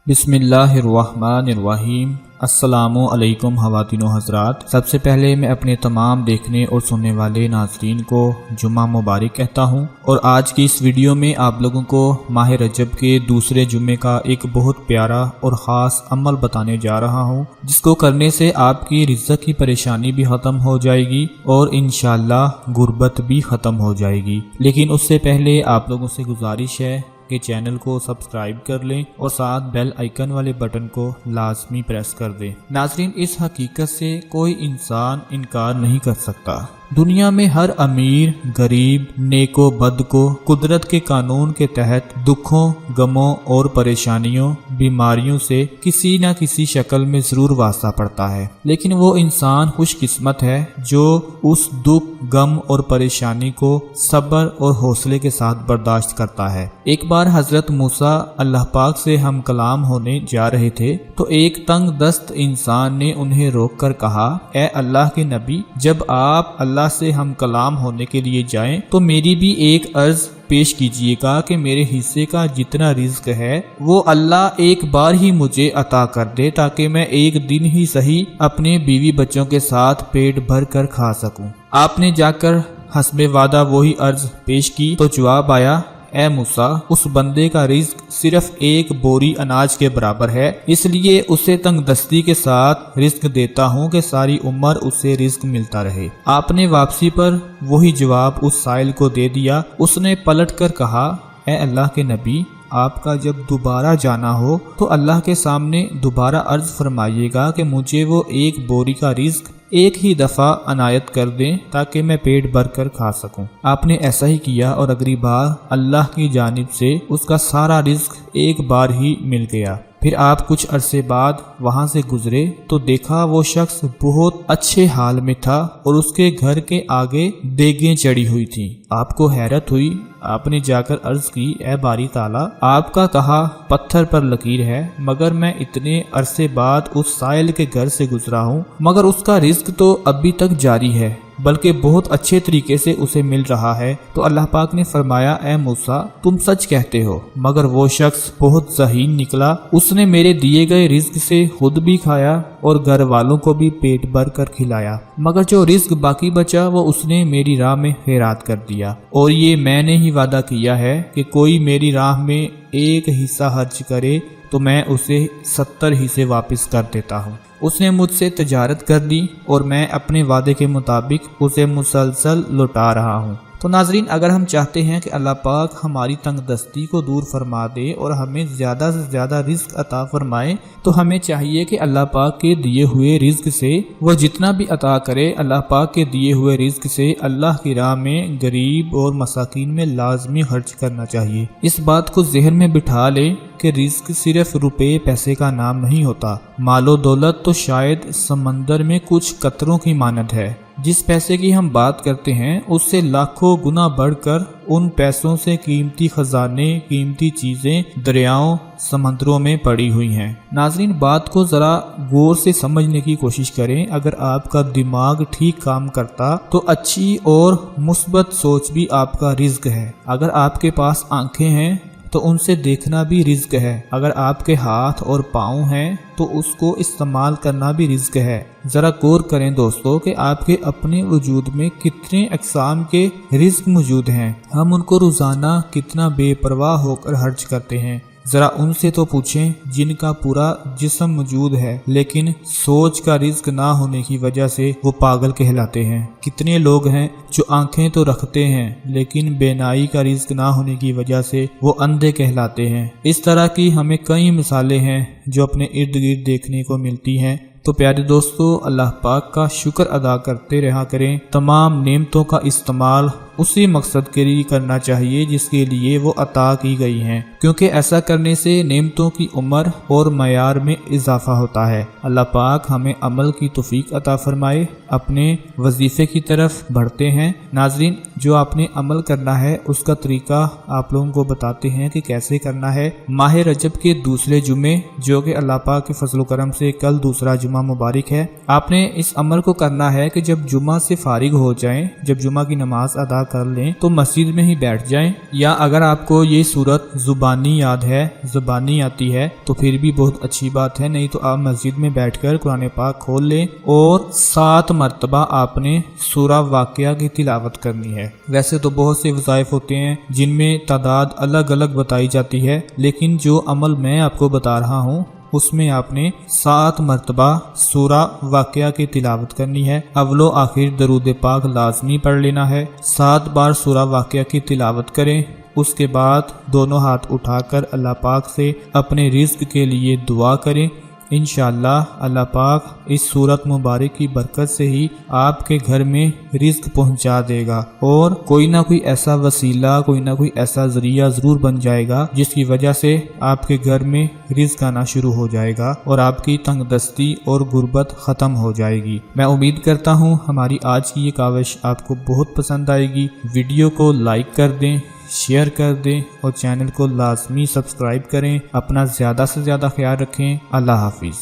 बिस्मिल्लाहिर्रहमानिर्रहीम। अस्सलामु अलैकुम ख़वातीन व हज़रात। सबसे पहले मैं अपने तमाम देखने और सुनने वाले नाज़रीन को जुम्मा मुबारक कहता हूँ और आज की इस वीडियो में आप लोगों को माह रजब के दूसरे जुम्मे का एक बहुत प्यारा और ख़ास अमल बताने जा रहा हूँ, जिसको करने से आपकी रिज़्क़ की परेशानी भी ख़त्म हो जाएगी और इंशाअल्लाह गुर्बत भी ख़त्म हो जाएगी। लेकिन उससे पहले आप लोगों से गुजारिश है कि चैनल को सब्सक्राइब कर लें और साथ बेल आइकन वाले बटन को लाजमी प्रेस कर दें। नाज़रीन, इस हकीकत से कोई इंसान इनकार नहीं कर सकता, दुनिया में हर अमीर गरीब नेको बद को कुदरत के कानून के तहत दुखों गमों और परेशानियों बीमारियों से किसी न किसी शक्ल में जरूर वास्ता पड़ता है। लेकिन वो इंसान खुशकिस्मत है जो उस दुख गम और परेशानी को सब्र और हौसले के साथ बर्दाश्त करता है। एक बार हजरत मूसा अल्लाह पाक से हम कलाम होने जा रहे थे तो एक तंग दस्त इंसान ने उन्हें रोक कर कहा, ए अल्लाह के नबी, जब आप अल्लाह से हम कलाम होने के लिए जाएं तो मेरी भी एक अर्ज पेश कीजिएगा कि मेरे हिस्से का जितना रिज्क है वो अल्लाह एक बार ही मुझे अता कर दे, ताकि मैं एक दिन ही सही अपने बीवी बच्चों के साथ पेट भर कर खा सकूं। आपने जाकर हस्बे वादा वही अर्ज पेश की तो जवाब आया, ए मूसा, उस बंदे का रिज्क सिर्फ एक बोरी अनाज के बराबर है, इसलिए उसे तंगदस्ती के साथ रिज्क देता हूँ कि सारी उम्र उसे रिज्क मिलता रहे। आपने वापसी पर वही जवाब उस साइल को दे दिया। उसने पलट कर कहा, ए अल्लाह के नबी, आपका जब दोबारा जाना हो तो अल्लाह के सामने दोबारा अर्ज फरमाइएगा कि मुझे वो एक बोरी का रिज्क एक ही दफ़ा अनायत कर दें ताकि मैं पेट भर कर खा सकूं। आपने ऐसा ही किया और अगली बार अल्लाह की जानिब से उसका सारा रिज्क एक बार ही मिल गया। फिर आप कुछ अरसे बाद वहां से गुजरे तो देखा वो शख्स बहुत अच्छे हाल में था और उसके घर के आगे देगें चढ़ी हुई थी। आपको हैरत हुई। आपने जाकर अर्ज की, ए बारी ताला, आपका कहा पत्थर पर लकीर है, मगर मैं इतने अरसे बाद उस साइल के घर से गुजरा हूँ, मगर उसका रिज्क तो अभी तक जारी है, बल्कि बहुत अच्छे तरीके से उसे मिल रहा है। तो अल्लाह पाक ने फरमाया, ए मूसा, तुम सच कहते हो। मगर वो शख्स बहुत ज़हीन निकला। उसने मेरे दिए गए रिज्क से खुद भी खाया और घर वालों को भी पेट भर कर खिलाया, मगर जो रिज्क बाकी बचा वो उसने मेरी राह में खैरात कर दिया। और ये मैंने ही वादा किया है कि कोई मेरी राह में एक हिस्सा खर्च करे तो मैं उसे 70 हिस्से वापस कर देता हूँ। उसने मुझसे तिजारत कर दी और मैं अपने वादे के मुताबिक उसे मुसलसल लौटा रहा हूँ। तो नाजरीन, अगर हम चाहते हैं कि अल्लाह पाक हमारी तंगदस्ती को दूर फरमा दे और हमें ज़्यादा से ज़्यादा रिज्क अता फरमाए, तो हमें चाहिए कि अल्लाह पाक के दिए हुए रिज्क से वह जितना भी अता करे, अल्लाह पाक के दिए हुए रिज्क से अल्लाह की राह में गरीब और मसाकीन में लाजमी खर्च करना चाहिए। इस बात को जहन में बिठा ले कि रिज्क सिर्फ रुपए पैसे का नाम नहीं होता। मालो दौलत तो शायद समंदर में कुछ कतरों की मानद है। जिस पैसे की हम बात करते हैं उससे लाखों गुना बढ़कर उन पैसों से कीमती खजाने कीमती चीजें दरियाओं समंदरों में पड़ी हुई हैं। नाजरीन, बात को जरा गौर से समझने की कोशिश करें। अगर आपका दिमाग ठीक काम करता तो अच्छी और मुस्बत सोच भी आपका रिज्क है। अगर आपके पास आंखें हैं तो उनसे देखना भी रिज्क है। अगर आपके हाथ और पाँव हैं तो उसको इस्तेमाल करना भी रिज्क है। जरा गौर करें दोस्तों कि आपके अपने वजूद में कितने अक़साम के रिज्क मौजूद हैं। हम उनको रोज़ाना कितना बेपरवाह होकर खर्च करते हैं। जरा उनसे तो पूछें जिनका पूरा जिस्म मौजूद है लेकिन सोच का रिज्क ना होने की वजह से वो पागल कहलाते हैं। कितने लोग हैं जो आंखें तो रखते हैं लेकिन बेनाई का रिज्क ना होने की वजह से वो अंधे कहलाते हैं। इस तरह की हमें कई मिसालें हैं जो अपने इर्द गिर्द देखने को मिलती हैं। तो प्यारे दोस्तों, अल्लाह पाक का शुक्र अदा करते रहा करें। तमाम नेमतों का इस्तेमाल उसी मकसद के लिए करना चाहिए जिसके लिए वो अता की गई हैं, क्योंकि ऐसा करने से नेमतों की उम्र और मयार में इजाफा होता है। अल्लाह पाक हमें अमल की तौफीक अता फरमाए। अपने वजीफे की तरफ बढ़ते हैं। नाजरीन, जो आपने अमल करना है उसका तरीका आप लोगों को बताते हैं कि कैसे करना है। माह रजब के दूसरे जुमे, जो कि अल्लाह पाक के फजल करम से कल दूसरा जुमा मुबारक है, आपने इस अमल को करना है कि जब जुमा से फारिग हो जाएं, जब जुमा की नमाज अदा کر لیں تو مسجد میں ہی بیٹھ جائیں، یا اگر آپ کو یہ سورت زبانی یاد ہے، زبانی آتی ہے تو پھر بھی بہت اچھی بات ہے، نہیں تو آپ مسجد میں بیٹھ کر قرآن پاک کھول لیں اور 7 مرتبہ آپ نے سورہ واقعہ کی تلاوت کرنی ہے۔ ویسے تو بہت سے وظائف ہوتے ہیں جن میں تعداد الگ الگ بتائی جاتی ہے، لیکن جو عمل میں آپ کو بتا رہا ہوں اس میں آپ نے 7 مرتبہ سورہ واقعہ کی تلاوت کرنی ہے۔ اول و آخر درود پاک لازمی پڑھ لینا ہے، 7 بار سورہ واقعہ کی تلاوت کریں، اس کے بعد دونوں ہاتھ اٹھا کر اللہ پاک سے اپنے رزق کے لیے دعا کریں۔ انشاءاللہ اللہ پاک اس سورت مبارک کی برکت سے ہی آپ کے گھر میں رزق پہنچا دے گا، اور کوئی نہ کوئی ایسا وسیلہ، کوئی نہ کوئی ایسا ذریعہ ضرور بن جائے گا جس کی وجہ سے آپ کے گھر میں رزق آنا شروع ہو جائے گا اور آپ کی تنگ دستی اور غربت ختم ہو جائے گی۔ میں امید کرتا ہوں ہماری آج کی یہ کاوش آپ کو بہت پسند آئے گی۔ ویڈیو کو لائک کر دیں، شیئر کر دیں اور چینل کو لازمی سبسکرائب کریں۔ اپنا زیادہ سے زیادہ خیال رکھیں۔ اللہ حافظ۔